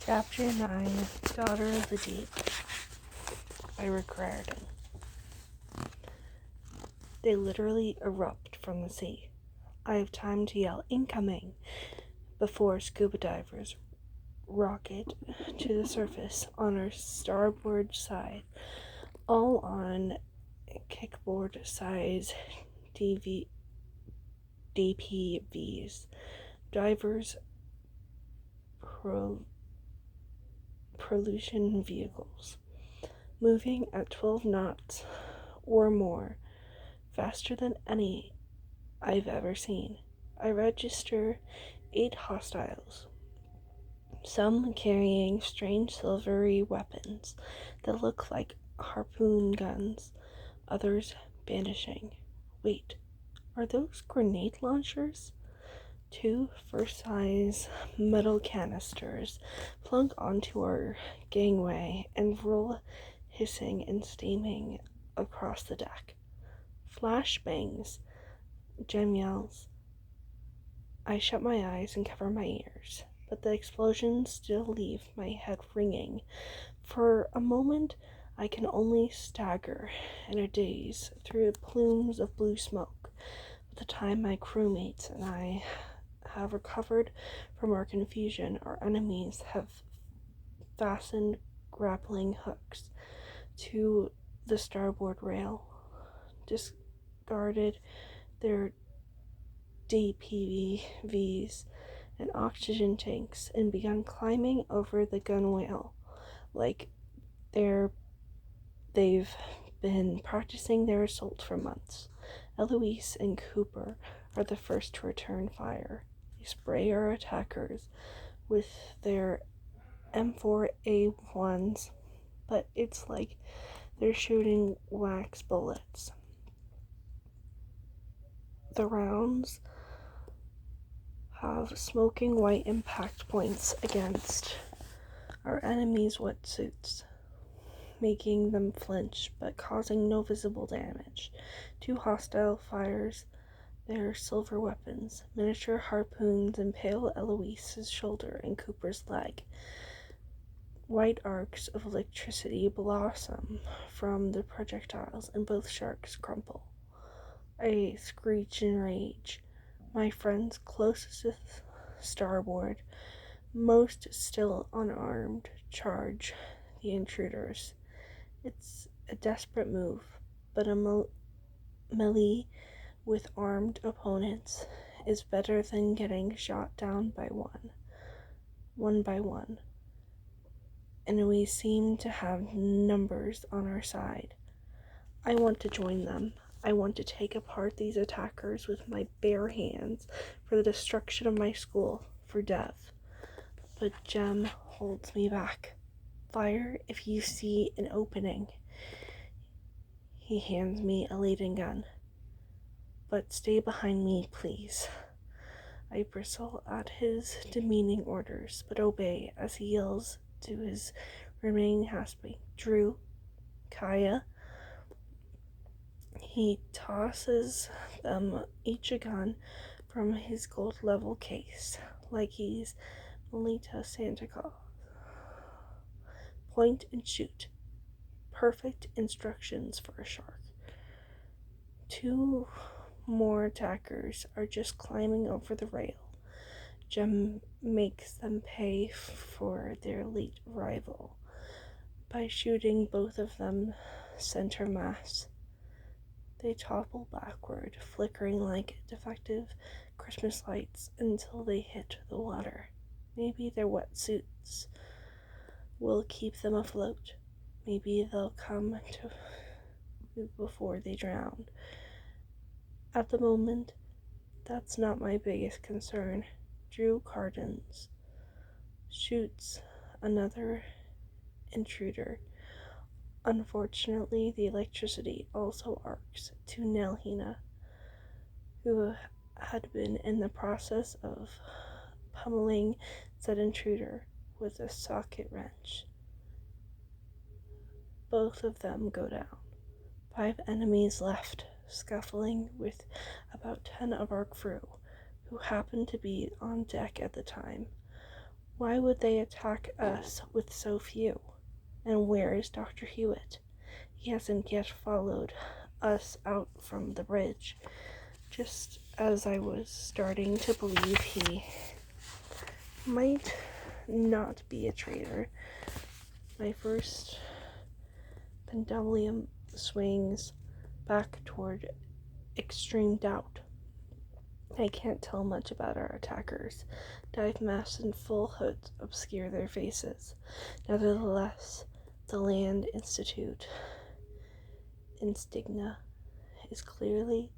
Chapter 9, Daughter of the Deep, by Rick Riordan. They literally erupt from the sea. I have time to yell, "Incoming!" before scuba divers rocket to the surface on our starboard side, all on kickboard-size DPVs. Divers propulsion vehicles, moving at 12 knots or more, faster than any I've ever seen. I register 8 hostiles, some carrying strange silvery weapons that look like harpoon guns, others brandishing. Wait, are those grenade launchers? 2 first-size metal canisters plunk onto our gangway and roll hissing and steaming across the deck. Flash bangs. Jem yells. I shut my eyes and cover my ears, but the explosions still leave my head ringing. For a moment, I can only stagger in a daze through plumes of blue smoke. By the time my crewmates and I have recovered from our confusion, our enemies have fastened grappling hooks to the starboard rail, discarded their DPVs and oxygen tanks, and begun climbing over the gunwale like they've been practicing their assault for months. Eloise and Cooper are the first to return fire. They spray our attackers with their M4A1s, but it's like they're shooting wax bullets. The rounds have smoking white impact points against our enemies' wetsuits, making them flinch but causing no visible damage. 2 hostile fires their silver weapons. Miniature harpoons impale Eloise's shoulder and Cooper's leg. White arcs of electricity blossom from the projectiles, and both sharks crumple. I screech in rage. My friends closest to starboard, most still unarmed, charge the intruders. It's a desperate move, but a melee with armed opponents is better than getting shot down by one by one. And we seem to have numbers on our side. I want to join them. I want to take apart these attackers with my bare hands for the destruction of my school, for death. But Jem holds me back. Fire if you see an opening. He hands me a laden gun. But stay behind me, please. I bristle at his demeaning orders, but obey as he yells to his remaining housemates, Drew, Kaya. He tosses them each a gun from his gold-level case, like he's Lolita Santa Claus. Point and shoot. Perfect instructions for a shark. 2 more attackers are just climbing over the rail. Jem makes them pay for their late arrival by shooting both of them center mass. They topple backward, flickering like defective Christmas lights until they hit the water. Maybe their wetsuits will keep them afloat. Maybe they'll come to before they drown. At the moment, that's not my biggest concern. Drew Cardens shoots another intruder. Unfortunately, the electricity also arcs to Nelhina, who had been in the process of pummeling said intruder with a socket wrench. Both of them go down. 5 enemies left, scuffling with about 10 of our crew, who happened to be on deck at the time. Why would they attack us with so few? And where is Dr. Hewitt? He hasn't yet followed us out from the bridge, just as I was starting to believe he might not be a traitor. My first pendulum swings back toward extreme doubt. I can't tell much about our attackers. Dive masks and full hoods obscure their faces. Nevertheless, the Land Institute insignia is clearly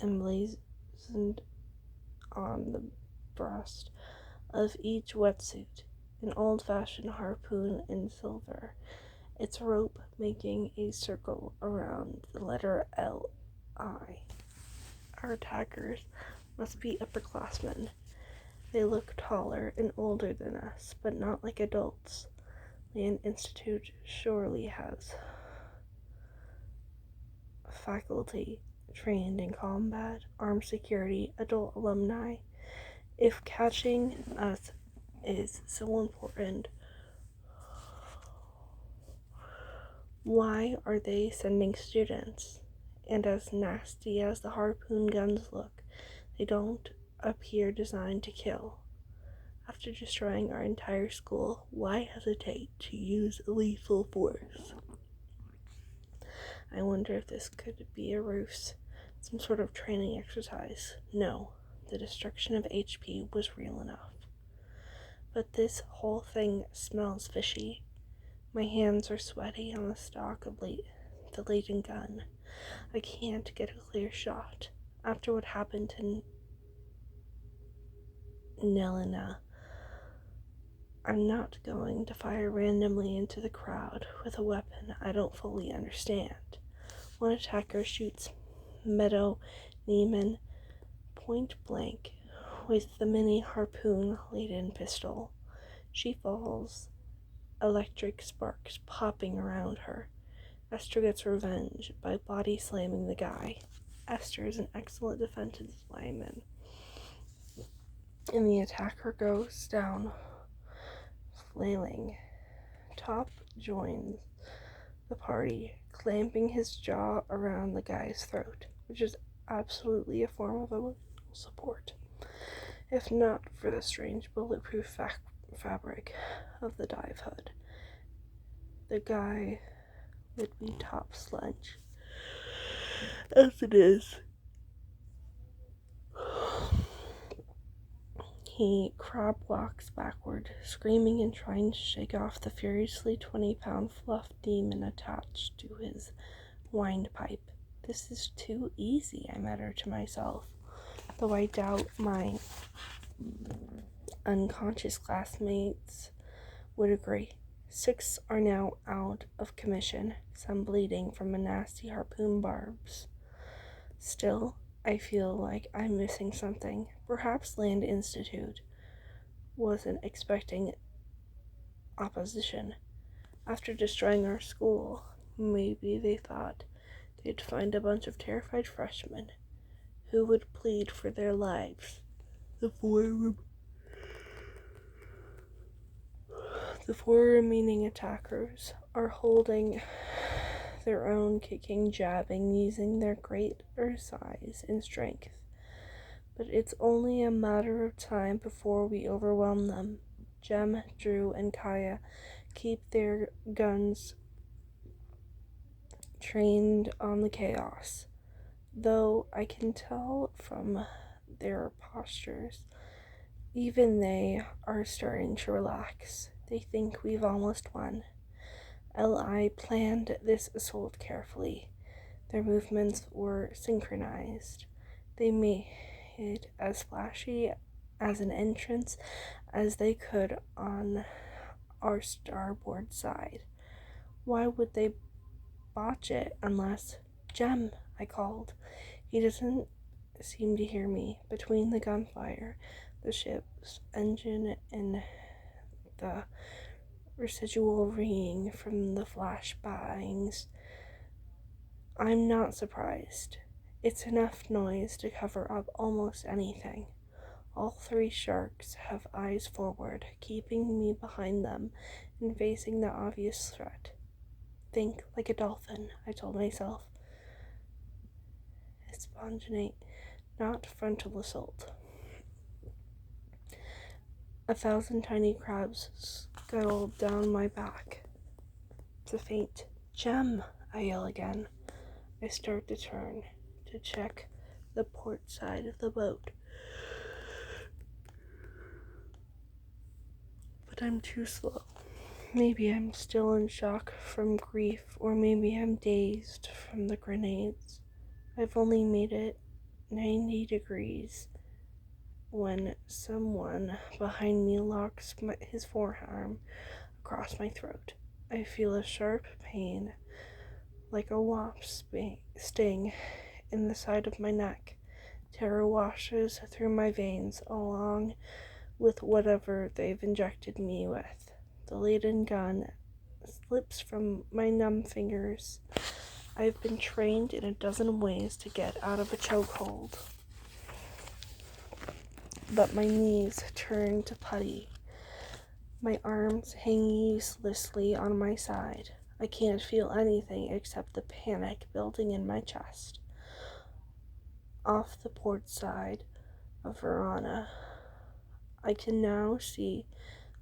emblazoned on the breast of each wetsuit, an old-fashioned harpoon in silver, its rope making a circle around the letter L-I. Our attackers must be upperclassmen. They look taller and older than us, but not like adults. Land Institute surely has faculty trained in combat, armed security, adult alumni. If catching us is so important, why are they sending students? And as nasty as the harpoon guns look, they don't appear designed to kill. After destroying our entire school, why hesitate to use lethal force? I wonder if this could be a ruse, some sort of training exercise. No, the destruction of HP was real enough. But this whole thing smells fishy. My hands are sweaty on the stock of the Leighton gun. I can't get a clear shot. After what happened to Nelena, I'm not going to fire randomly into the crowd with a weapon I don't fully understand. One attacker shoots Meadow Neiman point blank with the mini harpoon-laden pistol. She falls, electric sparks popping around her. Esther gets revenge by body slamming the guy. Esther is an excellent defensive lineman, and the attacker goes down flailing. Top joins the party, clamping his jaw around the guy's throat, which is absolutely a form of emotional support, if not for the strange bulletproof fabric of the dive hood. The guy would be top sludge, as it is. He crab walks backward, screaming and trying to shake off the furiously 20-pound fluff demon attached to his windpipe. This is too easy, I mutter to myself, though I doubt my unconscious classmates would agree. 6 are now out of commission, some bleeding from a nasty harpoon barbs. Still, I feel like I'm missing something. Perhaps Land Institute wasn't expecting opposition. After destroying our school, maybe they thought they'd find a bunch of terrified freshmen who would plead for their lives. The four remaining attackers are holding their own, kicking, jabbing, using their greater size and strength. But it's only a matter of time before we overwhelm them. Jem, Drew, and Kaya keep their guns trained on the chaos, though I can tell from their postures, even they are starting to relax. They think we've almost won. L.I. planned this assault carefully. Their movements were synchronized. They made it as flashy as an entrance as they could on our starboard side. Why would they botch it unless... Jem, I called. He doesn't seem to hear me. Between the gunfire, the ship's engine, and the residual ringing from the flashbangs, I'm not surprised. It's enough noise to cover up almost anything. All three sharks have eyes forward, keeping me behind them and facing the obvious threat. Think like a dolphin, I told myself. Sponginate, not frontal assault. 1,000 tiny crabs scuttled down my back. It's a faint gem, I yell again. I start to turn to check the port side of the boat. But I'm too slow. Maybe I'm still in shock from grief, or maybe I'm dazed from the grenades. I've only made it 90 degrees when someone behind me locks his forearm across my throat. I feel a sharp pain, like a wasp sting in the side of my neck. Terror washes through my veins along with whatever they've injected me with. The laden gun slips from my numb fingers. I've been trained in a dozen ways to get out of a chokehold, but my knees turn to putty. My arms hang uselessly on my side. I can't feel anything except the panic building in my chest. Off the port side of Verona, I can now see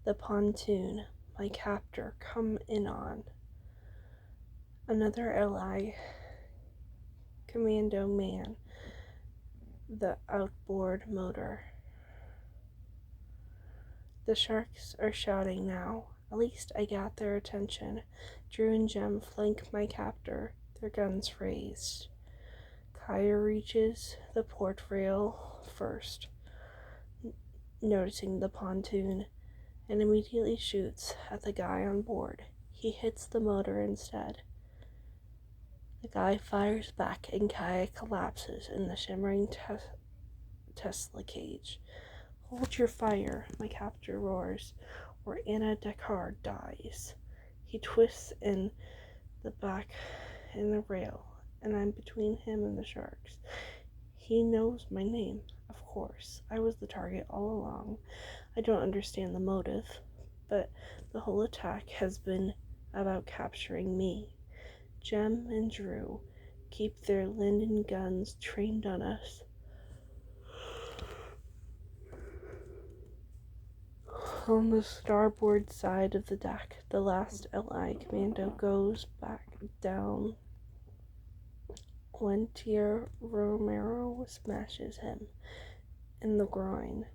the pontoon my captor come in on. Another ally commando man, the outboard motor. The sharks are shouting now. At least I got their attention. Drew and Jem flank my captor, their guns raised. Kaya reaches the port rail first, noticing the pontoon, and immediately shoots at the guy on board. He hits the motor instead. The guy fires back and Kaya collapses in the shimmering Tesla cage. Hold your fire, my captor roars, or Anna Deckard dies. He twists in the back in the rail, and I'm between him and the sharks. He knows my name, of course. I was the target all along. I don't understand the motive, but the whole attack has been about capturing me. Jem and Drew keep their Linden guns trained on us. On the starboard side of the deck, the last LI commando goes back down when Tia Romero smashes him in the groin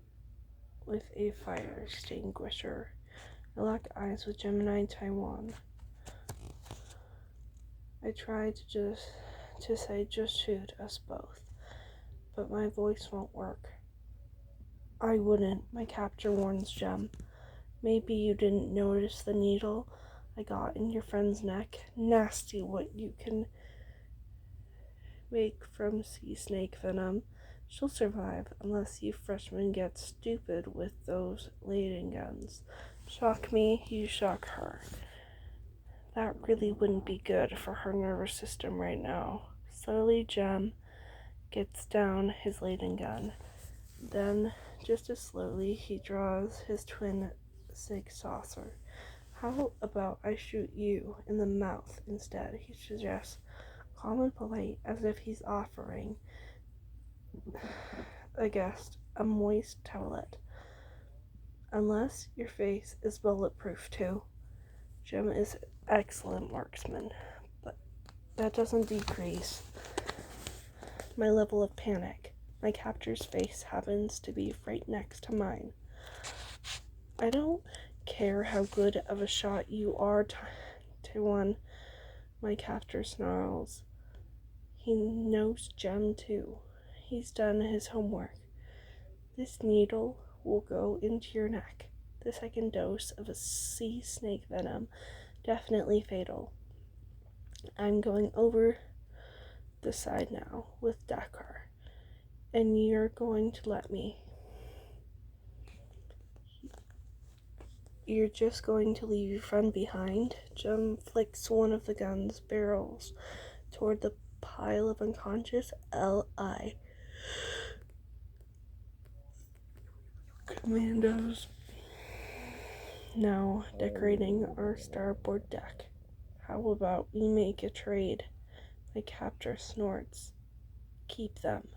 with a fire extinguisher. I lock eyes with Gemini Taiwan. I try to say just shoot us both, but my voice won't work. I wouldn't, my captor warns Jem. Maybe you didn't notice the needle I got in your friend's neck. Nasty what you can make from sea snake venom. She'll survive unless you freshmen get stupid with those Laden guns. Shock me, you shock her. That really wouldn't be good for her nervous system right now. Slowly, Jem gets down his Laden gun. Then, just as slowly, he draws his twin Sig Saucer. How about I shoot you in the mouth instead, he suggests, calm and polite, as if he's offering a guest a moist towelette. Unless your face is bulletproof too. Jem is an excellent marksman, but that doesn't decrease my level of panic. My captor's face happens to be right next to mine. I don't care how good of a shot you are, Taiwan, my captor snarls. He knows Jem too. He's done his homework. This needle will go into your neck. The second dose of a sea snake venom, definitely fatal. I'm going over the side now with Dakar, and you're going to let me. You're just going to leave your friend behind? Jem flicks one of the gun's barrels toward the pile of unconscious LI commandos. Now decorating our starboard deck. How about we make a trade? My captor snorts. Keep them.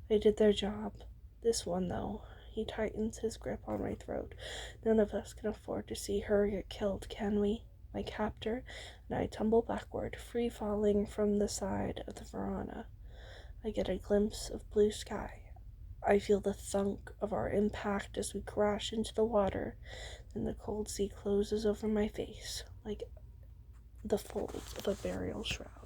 They did their job. This one, though, he tightens his grip on my throat. None of us can afford to see her get killed, can we? My captor and I tumble backward, free falling from the side of the veranda. I get a glimpse of blue sky. I feel the thunk of our impact as we crash into the water, and the cold sea closes over my face like the folds of a burial shroud.